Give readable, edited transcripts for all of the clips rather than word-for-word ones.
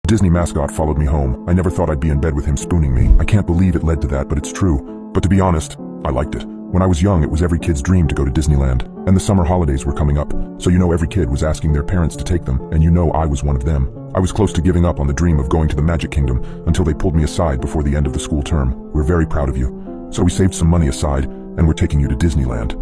Disney mascot followed me home. I never thought I'd be in bed with him spooning me. I can't believe it led to that, but it's true. But to be honest, I liked it. When I was young, it was every kid's dream to go to Disneyland. And the summer holidays were coming up, so every kid was asking their parents to take them, and I was one of them. I was close to giving up on the dream of going to the Magic Kingdom until they pulled me aside before the end of the school term. "We're very proud of you. So we saved some money aside, and we're taking you to Disneyland."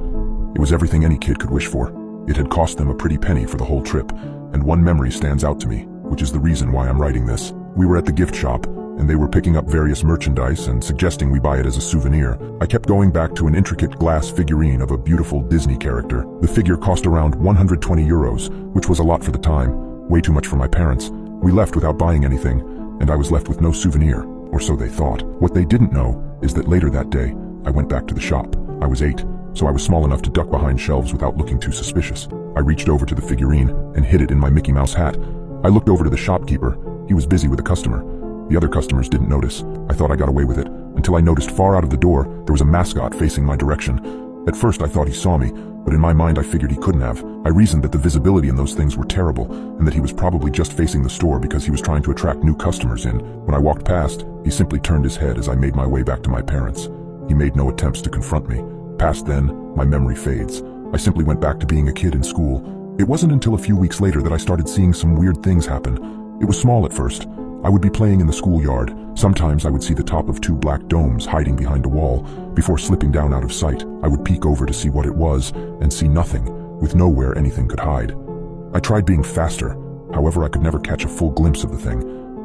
It was everything any kid could wish for. It had cost them a pretty penny for the whole trip, and one memory stands out to me, which is the reason why I'm writing this. We were at the gift shop, and they were picking up various merchandise and suggesting we buy it as a souvenir. I kept going back to an intricate glass figurine of a beautiful Disney character. The figure cost around 120 euros, which was a lot for the time, way too much for my parents. We left without buying anything, and I was left with no souvenir, or so they thought. What they didn't know is that later that day, I went back to the shop. I was 8, so I was small enough to duck behind shelves without looking too suspicious. I reached over to the figurine and hid it in my Mickey Mouse hat. I looked over to the shopkeeper. He was busy with a customer. The other customers didn't notice. I thought I got away with it, until I noticed far out of the door, there was a mascot facing my direction. At first I thought he saw me, but in my mind I figured he couldn't have. I reasoned that the visibility in those things were terrible, and that he was probably just facing the store because he was trying to attract new customers in. When I walked past, he simply turned his head as I made my way back to my parents. He made no attempts to confront me. Past then, my memory fades. I simply went back to being a kid in school. It wasn't until a few weeks later that I started seeing some weird things happen. It was small at first. I would be playing in the schoolyard. Sometimes I would see the top of 2 black domes hiding behind a wall. Before slipping down out of sight, I would peek over to see what it was and see nothing, with nowhere anything could hide. I tried being faster. However, I could never catch a full glimpse of the thing.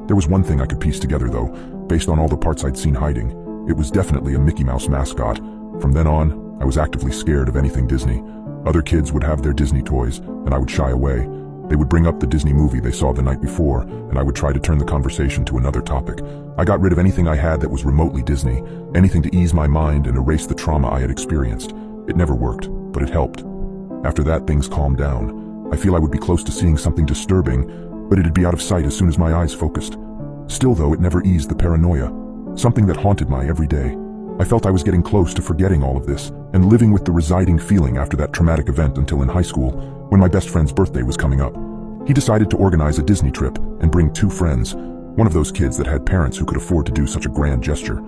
There was one thing I could piece together though, based on all the parts I'd seen hiding. It was definitely a Mickey Mouse mascot. From then on, I was actively scared of anything Disney. Other kids would have their Disney toys, and I would shy away. They would bring up the Disney movie they saw the night before, and I would try to turn the conversation to another topic. I got rid of anything I had that was remotely Disney, anything to ease my mind and erase the trauma I had experienced. It never worked, but it helped. After that, things calmed down. I feel I would be close to seeing something disturbing, but it'd be out of sight as soon as my eyes focused. Still though, it never eased the paranoia, something that haunted my every day. I felt I was getting close to forgetting all of this, and living with the residing feeling after that traumatic event until in high school, when my best friend's birthday was coming up. He decided to organize a Disney trip and bring 2 friends, one of those kids that had parents who could afford to do such a grand gesture.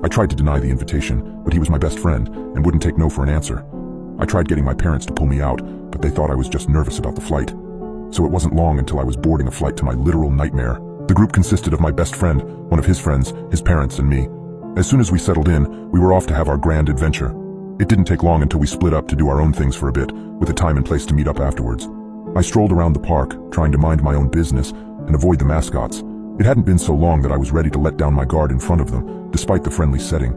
I tried to deny the invitation, but he was my best friend and wouldn't take no for an answer. I tried getting my parents to pull me out, but they thought I was just nervous about the flight. So it wasn't long until I was boarding a flight to my literal nightmare. The group consisted of my best friend, one of his friends, his parents, and me. As soon as we settled in, we were off to have our grand adventure. It didn't take long until we split up to do our own things for a bit, with a time and place to meet up afterwards. I strolled around the park, trying to mind my own business and avoid the mascots. It hadn't been so long that I was ready to let down my guard in front of them, despite the friendly setting.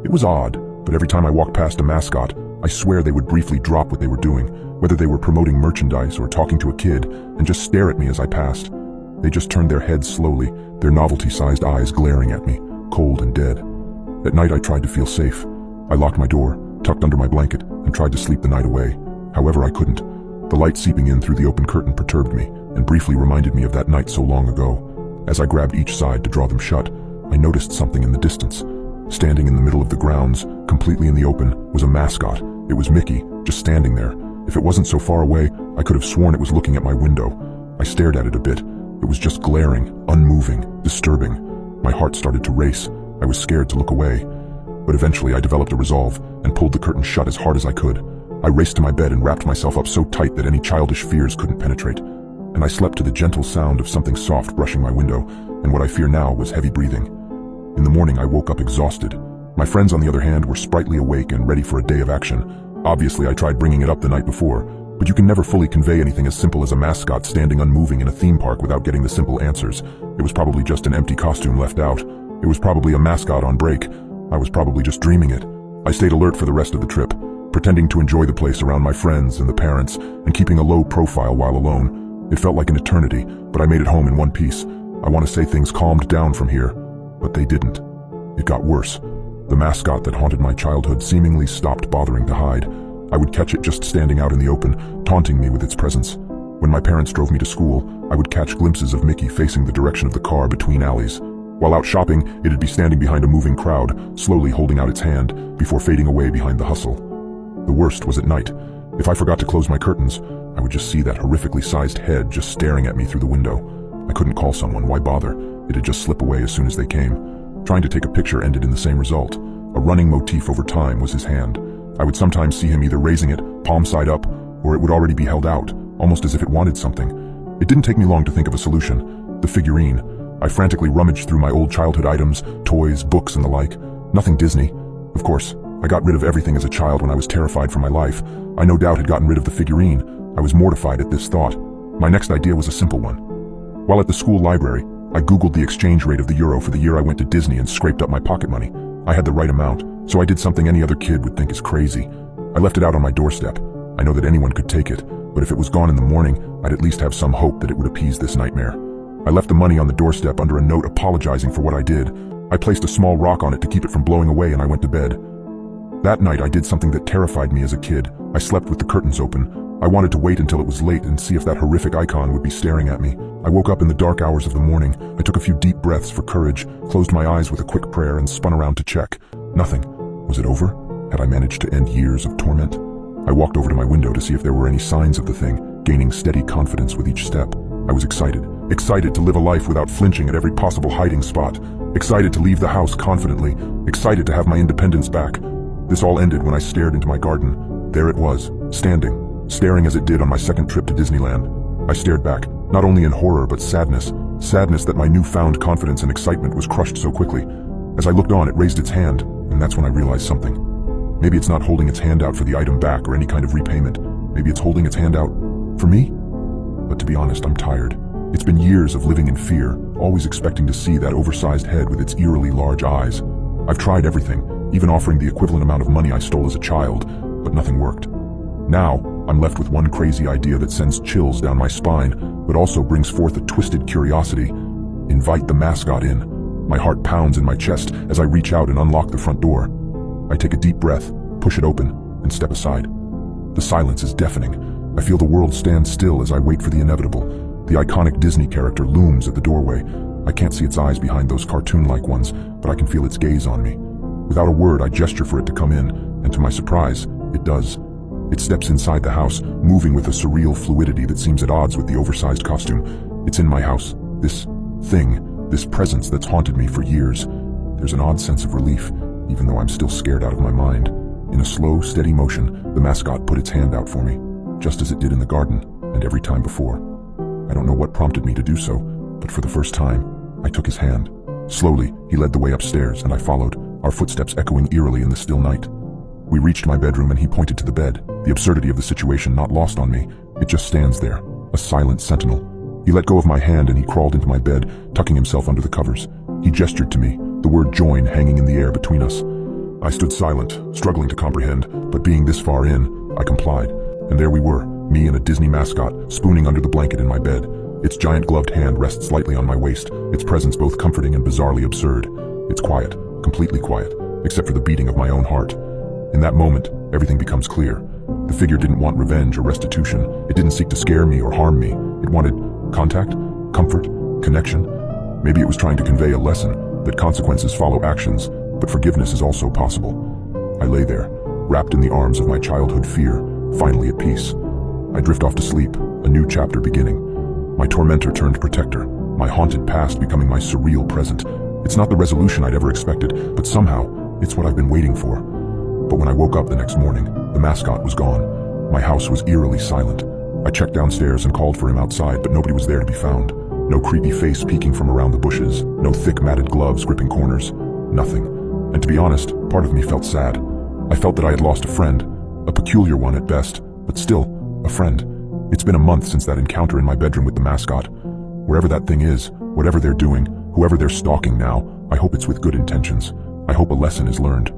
It was odd, but every time I walked past a mascot, I swear they would briefly drop what they were doing, whether they were promoting merchandise or talking to a kid, and just stare at me as I passed. They just turned their heads slowly, their novelty-sized eyes glaring at me, cold and dead. At night I tried to feel safe. I locked my door, tucked under my blanket, and tried to sleep the night away. However, I couldn't. The light seeping in through the open curtain perturbed me, and briefly reminded me of that night so long ago. As I grabbed each side to draw them shut, I noticed something in the distance. Standing in the middle of the grounds, completely in the open, was a mascot. It was Mickey, just standing there. If it wasn't so far away, I could have sworn it was looking at my window. I stared at it a bit. It was just glaring, unmoving, disturbing. My heart started to race. I was scared to look away. But eventually I developed a resolve and pulled the curtain shut as hard as I could. I raced to my bed and wrapped myself up so tight that any childish fears couldn't penetrate. And I slept to the gentle sound of something soft brushing my window, and what I fear now was heavy breathing. In the morning I woke up exhausted. My friends, on the other hand, were sprightly awake and ready for a day of action. Obviously I tried bringing it up the night before, but you can never fully convey anything as simple as a mascot standing unmoving in a theme park without getting the simple answers. It was probably just an empty costume left out. It was probably a mascot on break. I was probably just dreaming it. I stayed alert for the rest of the trip, pretending to enjoy the place around my friends and the parents, and keeping a low profile while alone. It felt like an eternity, but I made it home in one piece. I want to say things calmed down from here, but they didn't. It got worse. The mascot that haunted my childhood seemingly stopped bothering to hide. I would catch it just standing out in the open, taunting me with its presence. When my parents drove me to school, I would catch glimpses of Mickey facing the direction of the car between alleys. While out shopping, it'd be standing behind a moving crowd, slowly holding out its hand, before fading away behind the hustle. The worst was at night. If I forgot to close my curtains, I would just see that horrifically sized head just staring at me through the window. I couldn't call someone, why bother? It'd just slip away as soon as they came. Trying to take a picture ended in the same result. A running motif over time was his hand. I would sometimes see him either raising it, palm side up, or it would already be held out, almost as if it wanted something. It didn't take me long to think of a solution. The figurine. I frantically rummaged through my old childhood items, toys, books, and the like. Nothing Disney. Of course, I got rid of everything as a child when I was terrified for my life. I no doubt had gotten rid of the figurine. I was mortified at this thought. My next idea was a simple one. While at the school library, I Googled the exchange rate of the euro for the year I went to Disney and scraped up my pocket money. I had the right amount, so I did something any other kid would think is crazy. I left it out on my doorstep. I know that anyone could take it, but if it was gone in the morning, I'd at least have some hope that it would appease this nightmare. I left the money on the doorstep under a note apologizing for what I did. I placed a small rock on it to keep it from blowing away, and I went to bed. That night I did something that terrified me as a kid. I slept with the curtains open. I wanted to wait until it was late and see if that horrific icon would be staring at me. I woke up in the dark hours of the morning. I took a few deep breaths for courage, closed my eyes with a quick prayer, and spun around to check. Nothing. Was it over? Had I managed to end years of torment? I walked over to my window to see if there were any signs of the thing, gaining steady confidence with each step. I was excited. Excited to live a life without flinching at every possible hiding spot. Excited to leave the house confidently. Excited to have my independence back. This all ended when I stared into my garden. There it was, staring as it did on my second trip to Disneyland. I stared back, not only in horror but sadness that my newfound confidence and excitement was crushed so quickly. As I looked on, it raised its hand, and that's when I realized something. Maybe it's not holding its hand out for the item back or any kind of repayment. Maybe it's holding its hand out for me? But to be honest, I'm tired. It's been years of living in fear, always expecting to see that oversized head with its eerily large eyes. I've tried everything, even offering the equivalent amount of money I stole as a child, but nothing worked. Now, I'm left with one crazy idea that sends chills down my spine, but also brings forth a twisted curiosity. Invite the mascot in. My heart pounds in my chest as I reach out and unlock the front door. I take a deep breath, push it open, and step aside. The silence is deafening. I feel the world stand still as I wait for the inevitable. The iconic Disney character looms at the doorway. I can't see its eyes behind those cartoon-like ones, but I can feel its gaze on me. Without a word, I gesture for it to come in, and to my surprise, it does. It steps inside the house, moving with a surreal fluidity that seems at odds with the oversized costume. It's in my house. This thing, this presence that's haunted me for years. There's an odd sense of relief, even though I'm still scared out of my mind. In a slow, steady motion, the mascot put its hand out for me, just as it did in the garden, and every time before. I don't know what prompted me to do so, but for the first time, I took his hand. Slowly, he led the way upstairs, and I followed, our footsteps echoing eerily in the still night. We reached my bedroom and he pointed to the bed, the absurdity of the situation not lost on me. It just stands there, a silent sentinel. He let go of my hand and he crawled into my bed, tucking himself under the covers. He gestured to me, the word join hanging in the air between us. I stood silent, struggling to comprehend, but being this far in, I complied. And there we were, me and a Disney mascot, spooning under the blanket in my bed. Its giant gloved hand rests lightly on my waist, its presence both comforting and bizarrely absurd. It's quiet, completely quiet, except for the beating of my own heart. In that moment, everything becomes clear. The figure didn't want revenge or restitution. It didn't seek to scare me or harm me. It wanted contact, comfort, connection. Maybe it was trying to convey a lesson, that consequences follow actions, but forgiveness is also possible. I lay there, wrapped in the arms of my childhood fear, finally at peace. I drift off to sleep, a new chapter beginning. My tormentor turned protector, my haunted past becoming my surreal present. It's not the resolution I'd ever expected, but somehow, it's what I've been waiting for. But when I woke up the next morning, the mascot was gone. My house was eerily silent. I checked downstairs and called for him outside, but nobody was there to be found. No creepy face peeking from around the bushes, no thick matted gloves gripping corners. Nothing. And to be honest, part of me felt sad. I felt that I had lost a friend, a peculiar one at best, but still, a friend. It's been a month since that encounter in my bedroom with the mascot. Wherever that thing is, whatever they're doing, whoever they're stalking now, I hope it's with good intentions. I hope a lesson is learned.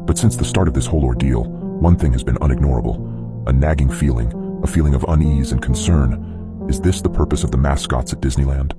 But since the start of this whole ordeal, one thing has been unignorable. A nagging feeling, a feeling of unease and concern. Is this the purpose of the mascots at Disneyland?